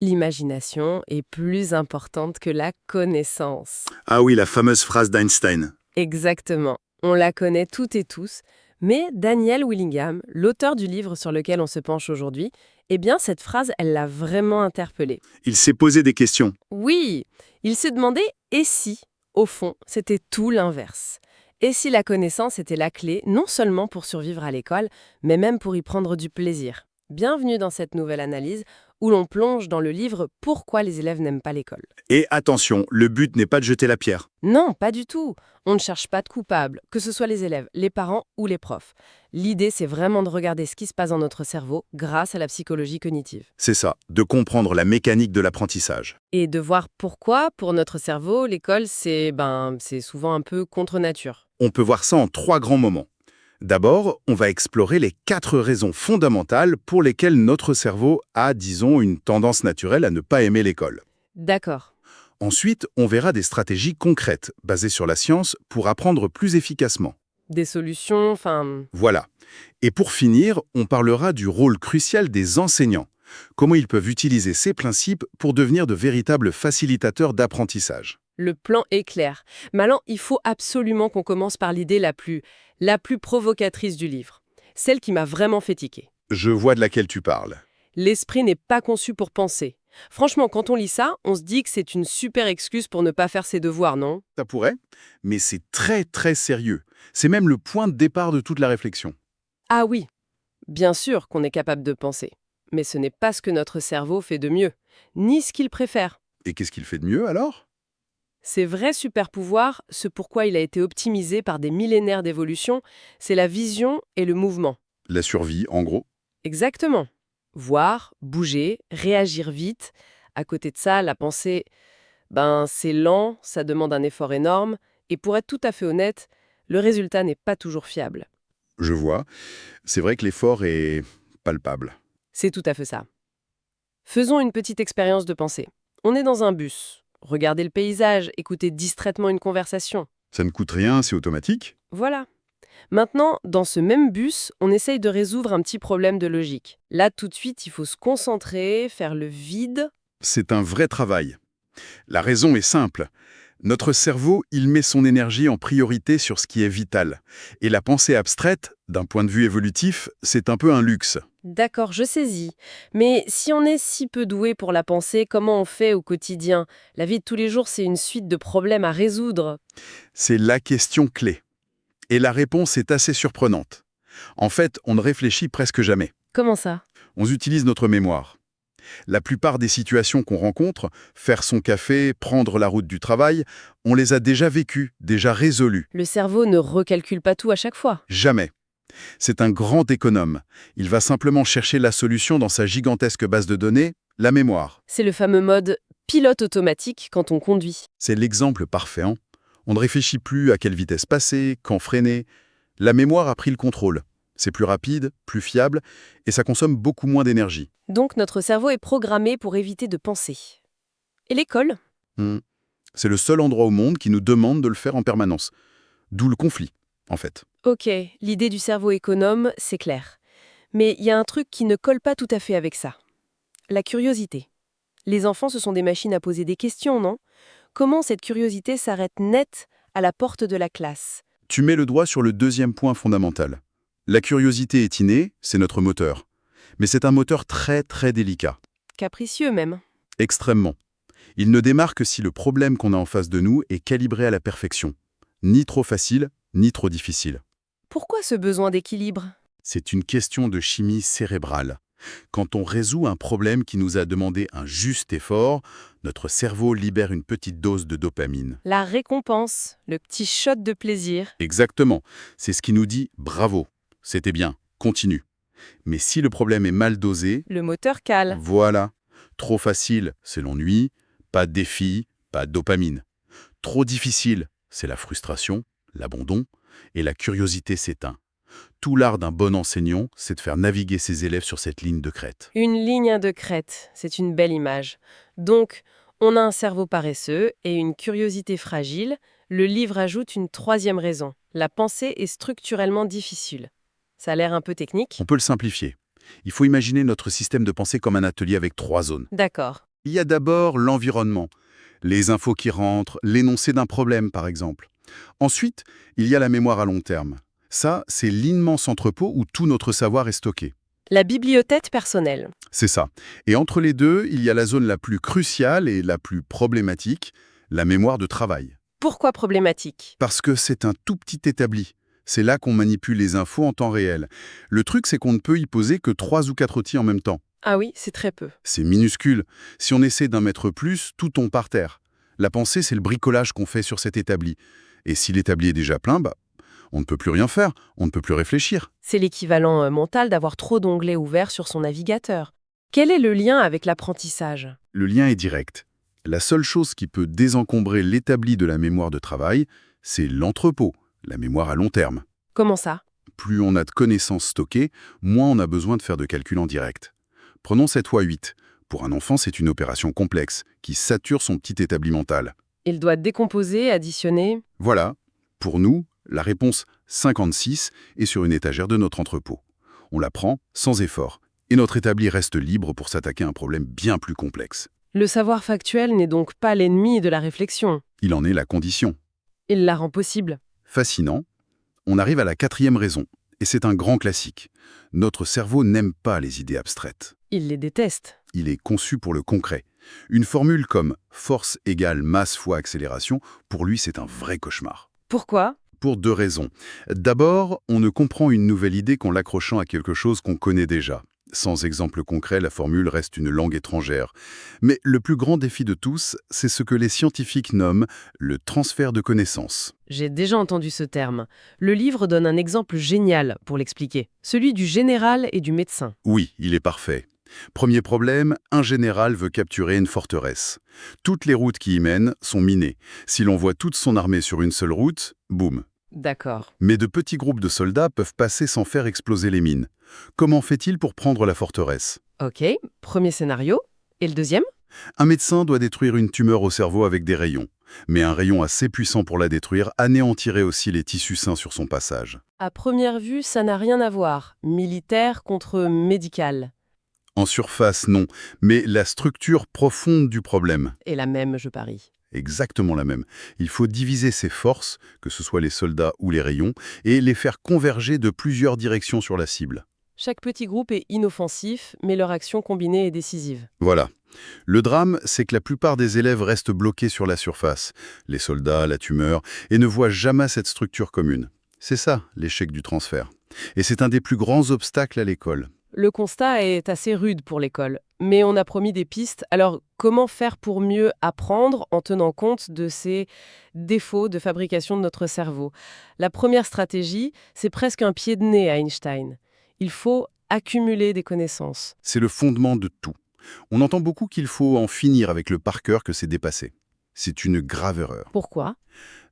L'imagination est plus importante que la connaissance. Ah oui, la fameuse phrase d'Einstein. Exactement. On la connaît toutes et tous, mais Daniel Willingham, l'auteur du livre sur lequel on se penche aujourd'hui, eh bien cette phrase, elle l'a vraiment interpellé. Il s'est posé des questions. Oui, il s'est demandé et si, au fond, c'était tout l'inverse. Et si la connaissance était la clé, non seulement pour survivre à l'école, mais même pour y prendre du plaisir. Bienvenue dans cette nouvelle analyse où l'on plonge dans le livre Pourquoi les élèves n'aiment pas l'école. Et attention, le but n'est pas de jeter la pierre. Non, pas du tout. On ne cherche pas de coupable, que ce soit les élèves, les parents ou les profs. L'idée, c'est vraiment de regarder ce qui se passe dans notre cerveau grâce à la psychologie cognitive. C'est ça, de comprendre la mécanique de l'apprentissage. Et de voir pourquoi, pour notre cerveau, l'école, c'est souvent un peu contre nature. On peut voir ça en 3 grands moments. D'abord, on va explorer les 4 raisons fondamentales pour lesquelles notre cerveau a, disons, une tendance naturelle à ne pas aimer l'école. D'accord. Ensuite, on verra des stratégies concrètes, basées sur la science, pour apprendre plus efficacement. Des solutions, Voilà. Et pour finir, on parlera du rôle crucial des enseignants. Comment ils peuvent utiliser ces principes pour devenir de véritables facilitateurs d'apprentissage. le plan est clair. Mais alors, il faut absolument qu'on commence par l'idée la plus provocatrice du livre. Celle qui m'a vraiment fait tiquer. Je vois de laquelle tu parles. L'esprit n'est pas conçu pour penser. Franchement, quand on lit ça, on se dit que c'est une super excuse pour ne pas faire ses devoirs, non? Ça pourrait, mais c'est très très sérieux. C'est même le point de départ de toute la réflexion. Ah oui, bien sûr qu'on est capable de penser. Mais ce n'est pas ce que notre cerveau fait de mieux, ni ce qu'il préfère. Et qu'est-ce qu'il fait de mieux alors? Ces vrais super-pouvoirs, ce pourquoi il a été optimisé par des millénaires d'évolution, c'est la vision et le mouvement. La survie, en gros. Exactement. Voir, bouger, réagir vite. À côté de ça, la pensée, c'est lent, ça demande un effort énorme, et pour être tout à fait honnête, le résultat n'est pas toujours fiable. Je vois. C'est vrai que l'effort est palpable. C'est tout à fait ça. Faisons une petite expérience de pensée. On est dans un bus. Regardez le paysage, écoutez distraitement une conversation. Ça ne coûte rien, c'est automatique. Voilà. Maintenant, dans ce même bus, on essaye de résoudre un petit problème de logique. Là, tout de suite, il faut se concentrer, faire le vide. C'est un vrai travail. La raison est simple. Notre cerveau, il met son énergie en priorité sur ce qui est vital. Et la pensée abstraite, d'un point de vue évolutif, c'est un peu un luxe. D'accord, je saisis. Mais si on est si peu doué pour la pensée, comment on fait au quotidien? La vie de tous les jours, c'est une suite de problèmes à résoudre. C'est la question clé. Et la réponse est assez surprenante. En fait, on ne réfléchit presque jamais. Comment ça? On utilise notre mémoire. La plupart des situations qu'on rencontre, faire son café, prendre la route du travail, on les a déjà vécues, déjà résolues. Le cerveau ne recalcule pas tout à chaque fois. Jamais. C'est un grand économe. Il va simplement chercher la solution dans sa gigantesque base de données, la mémoire. C'est le fameux mode pilote automatique quand on conduit. C'est l'exemple parfait. Hein. On ne réfléchit plus à quelle vitesse passer, quand freiner. La mémoire a pris le contrôle. C'est plus rapide, plus fiable, et ça consomme beaucoup moins d'énergie. Donc notre cerveau est programmé pour éviter de penser. Et l'école? Hmm. C'est le seul endroit au monde qui nous demande de le faire en permanence. D'où le conflit, en fait. Ok, l'idée du cerveau économe, c'est clair. Mais il y a un truc qui ne colle pas tout à fait avec ça. La curiosité. Les enfants, ce sont des machines à poser des questions, non? Comment cette curiosité s'arrête net à la porte de la classe? Tu mets le doigt sur le deuxième point fondamental. La curiosité est innée, c'est notre moteur. Mais c'est un moteur très très délicat. Capricieux même. Extrêmement. Il ne démarre que si le problème qu'on a en face de nous est calibré à la perfection. Ni trop facile, ni trop difficile. Pourquoi ce besoin d'équilibre? C'est une question de chimie cérébrale. Quand on résout un problème qui nous a demandé un juste effort, notre cerveau libère une petite dose de dopamine. La récompense, le petit shot de plaisir. Exactement. C'est ce qui nous dit « bravo, c'était bien, continue ». Mais si le problème est mal dosé, Le moteur cale. voilà. Trop facile, c'est l'ennui. Pas de défi, pas de dopamine. Trop difficile, c'est la frustration, l'abandon, et la curiosité s'éteint. Tout l'art d'un bon enseignant, c'est de faire naviguer ses élèves sur cette ligne de crête. Une ligne de crête, c'est une belle image. Donc, on a un cerveau paresseux et une curiosité fragile. Le livre ajoute une troisième raison. La pensée est structurellement difficile. Ça a l'air un peu technique. On peut le simplifier. Il faut imaginer notre système de pensée comme un atelier avec 3 zones. D'accord. Il y a d'abord l'environnement, les infos qui rentrent, l'énoncé d'un problème par exemple. Ensuite, il y a la mémoire à long terme. Ça, c'est l'immense entrepôt où tout notre savoir est stocké. La bibliothèque personnelle. C'est ça. Et entre les deux, il y a la zone la plus cruciale et la plus problématique, la mémoire de travail. Pourquoi problématique? Parce que c'est un tout petit établi. C'est là qu'on manipule les infos en temps réel. Le truc, c'est qu'on ne peut y poser que 3 ou 4 outils en même temps. Ah oui, c'est très peu. C'est minuscule. Si on essaie d'en mettre plus, tout tombe par terre. La pensée, c'est le bricolage qu'on fait sur cet établi. Et si l'établi est déjà plein, on ne peut plus rien faire, on ne peut plus réfléchir. C'est l'équivalent mental d'avoir trop d'onglets ouverts sur son navigateur. Quel est le lien avec l'apprentissage? Le lien est direct. La seule chose qui peut désencombrer l'établi de la mémoire de travail, c'est l'entrepôt, la mémoire à long terme. Comment ça? Plus on a de connaissances stockées, moins on a besoin de faire de calculs en direct. Prenons 7 x 8. Pour un enfant, c'est une opération complexe qui sature son petit établi mental. Il doit décomposer, additionner. Voilà, pour nous, la réponse 56 est sur une étagère de notre entrepôt. On la prend sans effort, et notre établi reste libre pour s'attaquer à un problème bien plus complexe. Le savoir factuel n'est donc pas l'ennemi de la réflexion. Il en est la condition. Il la rend possible. Fascinant. On arrive à la 4e raison, et c'est un grand classique. Notre cerveau n'aime pas les idées abstraites. Il les déteste. Il est conçu pour le concret. Une formule comme force égale masse fois accélération, pour lui, c'est un vrai cauchemar. Pourquoi? Pour 2 raisons. D'abord, on ne comprend une nouvelle idée qu'en l'accrochant à quelque chose qu'on connaît déjà. Sans exemple concret, la formule reste une langue étrangère. Mais le plus grand défi de tous, c'est ce que les scientifiques nomment le transfert de connaissances. J'ai déjà entendu ce terme. Le livre donne un exemple génial pour l'expliquer. Celui du général et du médecin. Oui, il est parfait. Premier problème, un général veut capturer une forteresse. Toutes les routes qui y mènent sont minées. Si l'on voit toute son armée sur une seule route, boum. D'accord. Mais de petits groupes de soldats peuvent passer sans faire exploser les mines. Comment fait-il pour prendre la forteresse? Ok, premier scénario. Et le deuxième? Un médecin doit détruire une tumeur au cerveau avec des rayons. Mais un rayon assez puissant pour la détruire anéantirait aussi les tissus sains sur son passage. À première vue, ça n'a rien à voir. Militaire contre médical. En surface, non, mais la structure profonde du problème. Et la même, je parie. Exactement la même. Il faut diviser ses forces, que ce soit les soldats ou les rayons, et les faire converger de plusieurs directions sur la cible. Chaque petit groupe est inoffensif, mais leur action combinée est décisive. Voilà. Le drame, c'est que la plupart des élèves restent bloqués sur la surface, les soldats, la tumeur, et ne voient jamais cette structure commune. C'est ça, l'échec du transfert. Et c'est un des plus grands obstacles à l'école. Le constat est assez rude pour l'école, mais on a promis des pistes. Alors, comment faire pour mieux apprendre en tenant compte de ces défauts de fabrication de notre cerveau? La première stratégie, c'est presque un pied de nez à Einstein. Il faut accumuler des connaissances. C'est le fondement de tout. On entend beaucoup qu'il faut en finir avec le par cœur que c'est dépassé. C'est une grave erreur. Pourquoi?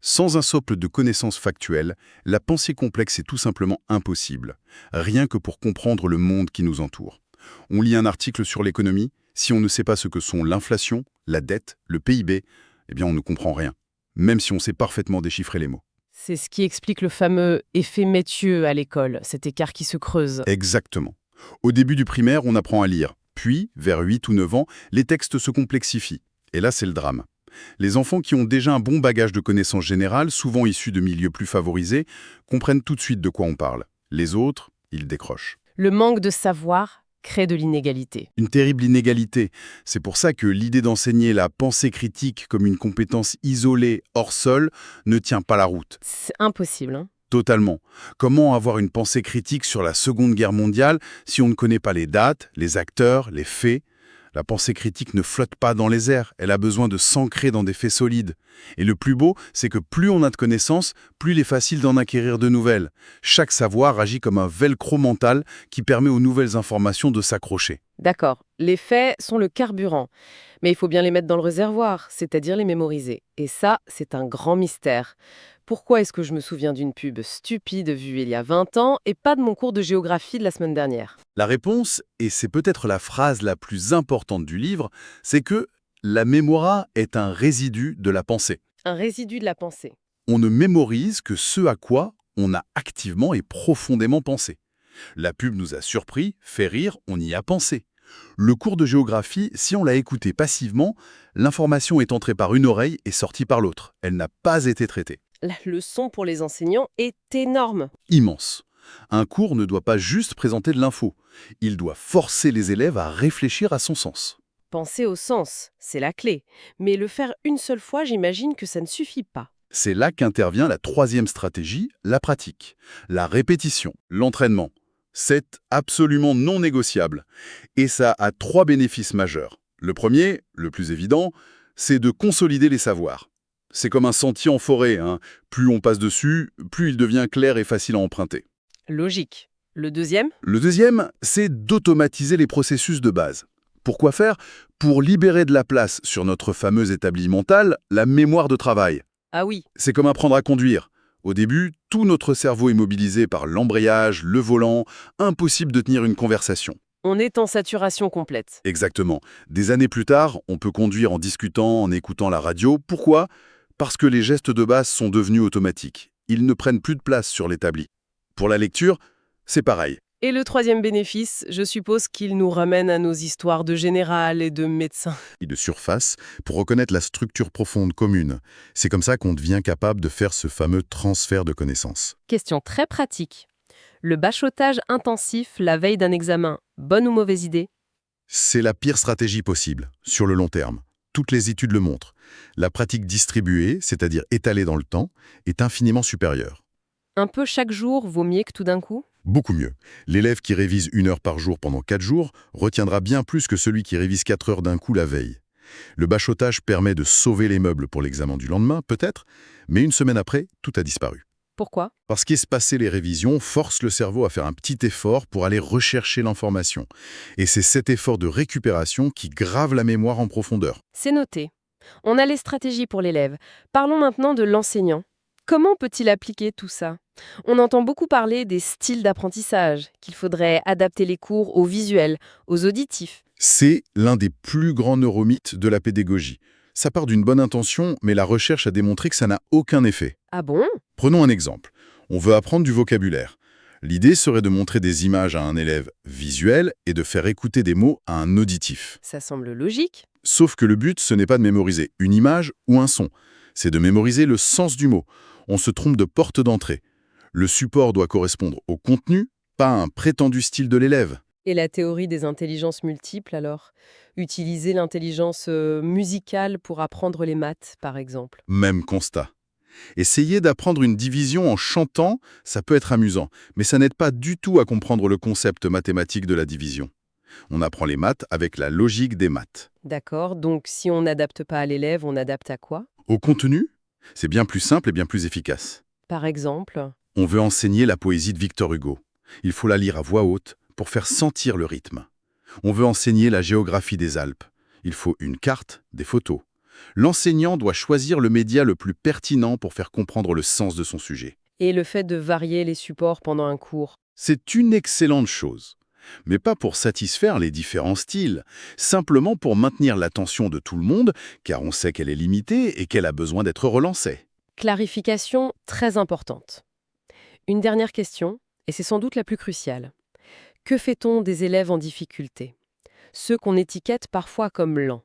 Sans un socle de connaissances factuelles, la pensée complexe est tout simplement impossible, rien que pour comprendre le monde qui nous entoure. On lit un article sur l'économie, si on ne sait pas ce que sont l'inflation, la dette, le PIB, eh bien on ne comprend rien, même si on sait parfaitement déchiffrer les mots. C'est ce qui explique le fameux effet Mathieu à l'école, cet écart qui se creuse. Exactement. Au début du primaire, on apprend à lire, puis, vers 8 ou 9 ans, les textes se complexifient. Et là, c'est le drame. Les enfants qui ont déjà un bon bagage de connaissances générales, souvent issus de milieux plus favorisés, comprennent tout de suite de quoi on parle. Les autres, ils décrochent. Le manque de savoir crée de l'inégalité. Une terrible inégalité. C'est pour ça que l'idée d'enseigner la pensée critique comme une compétence isolée, hors sol, ne tient pas la route. C'est impossible, hein? Totalement. Comment avoir une pensée critique sur la Seconde Guerre mondiale si on ne connaît pas les dates, les acteurs, les faits? La pensée critique ne flotte pas dans les airs, elle a besoin de s'ancrer dans des faits solides. Et le plus beau, c'est que plus on a de connaissances, plus il est facile d'en acquérir de nouvelles. Chaque savoir agit comme un velcro mental qui permet aux nouvelles informations de s'accrocher. D'accord, les faits sont le carburant, mais il faut bien les mettre dans le réservoir, c'est-à-dire les mémoriser. Et ça, c'est un grand mystère. Pourquoi est-ce que je me souviens d'une pub stupide vue il y a 20 ans et pas de mon cours de géographie de la semaine dernière? La réponse, et c'est peut-être la phrase la plus importante du livre, c'est que la mémoire est un résidu de la pensée. Un résidu de la pensée. On ne mémorise que ce à quoi on a activement et profondément pensé. La pub nous a surpris, fait rire, on y a pensé. Le cours de géographie, si on l'a écouté passivement, l'information est entrée par une oreille et sortie par l'autre. Elle n'a pas été traitée. La leçon pour les enseignants est énorme. Immense. Un cours ne doit pas juste présenter de l'info. Il doit forcer les élèves à réfléchir à son sens. Penser au sens, c'est la clé. Mais le faire une seule fois, j'imagine que ça ne suffit pas. C'est là qu'intervient la troisième stratégie, la pratique. La répétition, l'entraînement. C'est absolument non négociable. Et ça a 3 bénéfices majeurs. Le premier, le plus évident, c'est de consolider les savoirs. C'est comme un sentier en forêt, hein. Plus on passe dessus, plus il devient clair et facile à emprunter. Logique. Le deuxième? Le deuxième, c'est d'automatiser les processus de base. Pourquoi faire? Pour libérer de la place sur notre fameux établi mental, la mémoire de travail. Ah oui, C'est comme apprendre à conduire. Au début, tout notre cerveau est mobilisé par l'embrayage, le volant, impossible de tenir une conversation. on est en saturation complète. Exactement. Des années plus tard, on peut conduire en discutant, en écoutant la radio. Pourquoi? Parce que les gestes de base sont devenus automatiques. Ils ne prennent plus de place sur l'établi. Pour la lecture, c'est pareil. Et le troisième bénéfice, je suppose qu'il nous ramène à nos histoires de général et de médecins. Et de surface, pour reconnaître la structure profonde commune. C'est comme ça qu'on devient capable de faire ce fameux transfert de connaissances. Question très pratique. Le bachotage intensif la veille d'un examen, bonne ou mauvaise idée? C'est la pire stratégie possible, sur le long terme. Toutes les études le montrent. La pratique distribuée, c'est-à-dire étalée dans le temps, est infiniment supérieure. Un peu chaque jour vaut mieux que tout d'un coup? Beaucoup mieux. L'élève qui révise 1 heure par jour pendant 4 jours retiendra bien plus que celui qui révise 4 heures d'un coup la veille. Le bachotage permet de sauver les meubles pour l'examen du lendemain, peut-être, mais 1 semaine après, tout a disparu. Pourquoi? Parce qu'espacer les révisions force le cerveau à faire un petit effort pour aller rechercher l'information. Et c'est cet effort de récupération qui grave la mémoire en profondeur. C'est noté. On a les stratégies pour l'élève. Parlons maintenant de l'enseignant. Comment peut-il appliquer tout ça? On entend beaucoup parler des styles d'apprentissage, qu'il faudrait adapter les cours aux visuels, aux auditifs. C'est l'un des plus grands neuromythes de la pédagogie. Ça part d'une bonne intention, mais la recherche a démontré que ça n'a aucun effet. Ah bon? Prenons un exemple. On veut apprendre du vocabulaire. L'idée serait de montrer des images à un élève visuel et de faire écouter des mots à un auditif. Ça semble logique. Sauf que le but, ce n'est pas de mémoriser une image ou un son. C'est de mémoriser le sens du mot. On se trompe de porte d'entrée. Le support doit correspondre au contenu, pas à un prétendu style de l'élève. Et la théorie des intelligences multiples, alors? Utiliser l'intelligence musicale pour apprendre les maths, par exemple. Même constat. Essayer d'apprendre une division en chantant, ça peut être amusant, mais ça n'aide pas du tout à comprendre le concept mathématique de la division. On apprend les maths avec la logique des maths. D'accord, donc si on n'adapte pas à l'élève, on adapte à quoi? Au contenu, c'est bien plus simple et bien plus efficace. Par exemple? On veut enseigner la poésie de Victor Hugo. Il faut la lire à voix haute pour faire sentir le rythme. On veut enseigner la géographie des Alpes. Il faut une carte, des photos. L'enseignant doit choisir le média le plus pertinent pour faire comprendre le sens de son sujet. Et le fait de varier les supports pendant un cours? C'est une excellente chose. Mais pas pour satisfaire les différents styles, simplement pour maintenir l'attention de tout le monde, car on sait qu'elle est limitée et qu'elle a besoin d'être relancée. Clarification très importante. Une dernière question, et c'est sans doute la plus cruciale. Que fait-on des élèves en difficulté? Ceux qu'on étiquette parfois comme lents.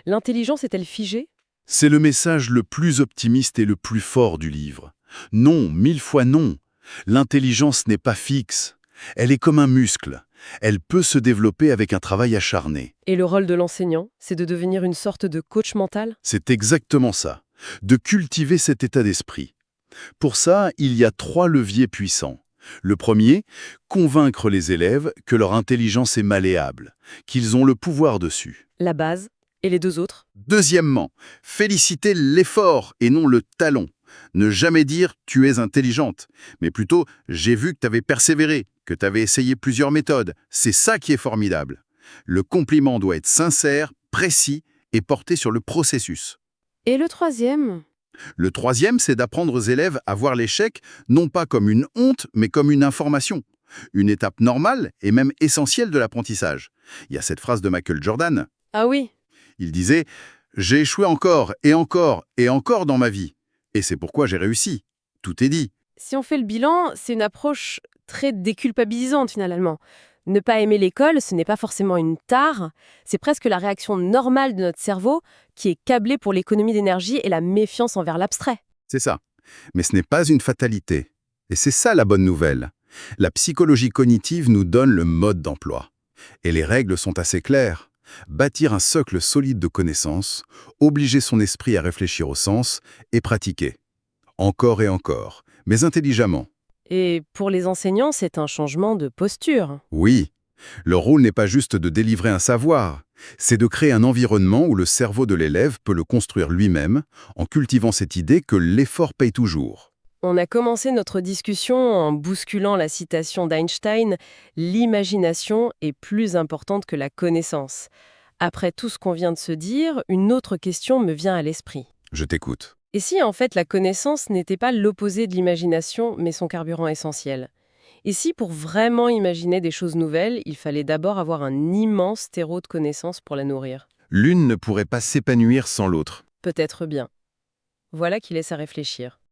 L'intelligence est-elle figée? C'est le message le plus optimiste et le plus fort du livre. Non, 1000 fois non. L'intelligence n'est pas fixe. Elle est comme un muscle. Elle peut se développer avec un travail acharné. Et le rôle de l'enseignant, c'est de devenir une sorte de coach mental? C'est exactement ça, de cultiver cet état d'esprit. Pour ça, il y a 3 leviers puissants. Le premier, convaincre les élèves que leur intelligence est malléable, qu'ils ont le pouvoir dessus. La base. Et les 2 autres? Deuxièmement, féliciter l'effort et non le talon. Ne jamais dire « tu es intelligente », mais plutôt « j'ai vu que tu avais persévéré, que tu avais essayé plusieurs méthodes. C'est ça qui est formidable ». Le compliment doit être sincère, précis et porté sur le processus. Et le troisième? Le troisième, c'est d'apprendre aux élèves à voir l'échec non pas comme une honte, mais comme une information. Une étape normale et même essentielle de l'apprentissage. Il y a cette phrase de Michael Jordan. Ah oui. Il disait « J'ai échoué encore et encore et encore dans ma vie. Et c'est pourquoi j'ai réussi. Tout est dit. » Si on fait le bilan, c'est une approche très déculpabilisante finalement. Ne pas aimer l'école, ce n'est pas forcément une tare, c'est presque la réaction normale de notre cerveau qui est câblé pour l'économie d'énergie et la méfiance envers l'abstrait. C'est ça. Mais ce n'est pas une fatalité. Et c'est ça la bonne nouvelle. La psychologie cognitive nous donne le mode d'emploi. Et les règles sont assez claires. Bâtir un socle solide de connaissances, obliger son esprit à réfléchir au sens et pratiquer. Encore et encore, mais intelligemment. Et pour les enseignants, c'est un changement de posture. Oui, le rôle n'est pas juste de délivrer un savoir, c'est de créer un environnement où le cerveau de l'élève peut le construire lui-même en cultivant cette idée que l'effort paye toujours. On a commencé notre discussion en bousculant la citation d'Einstein, l'imagination est plus importante que la connaissance. Après tout ce qu'on vient de se dire, une autre question me vient à l'esprit. Je t'écoute. Et si en fait la connaissance n'était pas l'opposé de l'imagination, mais son carburant essentiel? Et si pour vraiment imaginer des choses nouvelles, il fallait d'abord avoir un immense terreau de connaissances pour la nourrir? L'une ne pourrait pas s'épanouir sans l'autre. Peut-être bien. Voilà qui laisse à réfléchir.